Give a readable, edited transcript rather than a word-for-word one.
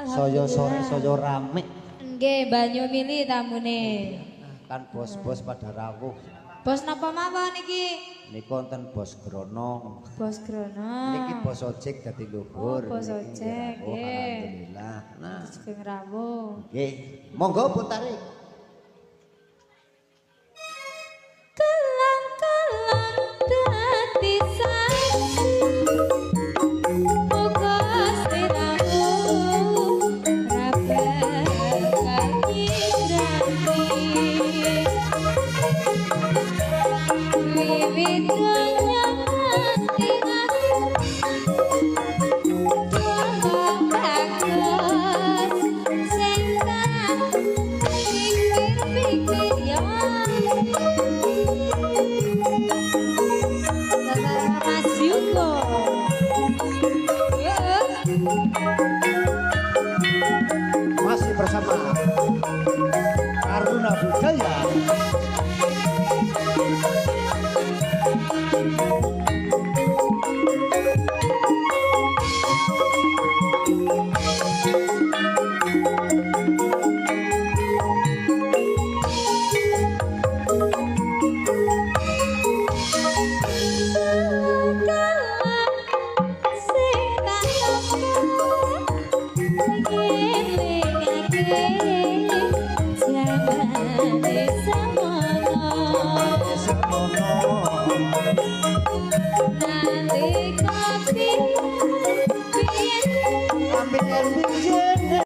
Saya sore saya rame. Nggih, banyu milih tamune. Kan bos-bos pada rawuh. Bos napa mawon niki? Niki wonten Bos Grono. Bos Grono. Niki bos ojek dadi luhur. Oh, bos ojek, nggih. Alhamdulillah. Nah, Sugeng rawuh. nggih. Monggo pun tarik. Kelang-kelang dadi saksi. Muga sliramu rabakan nyindrani. Wiwit donya nganti akhir doa bagus sing tak pikir-pikir ya Mas Yuko Masih bersama Aruna Budaya. Ambil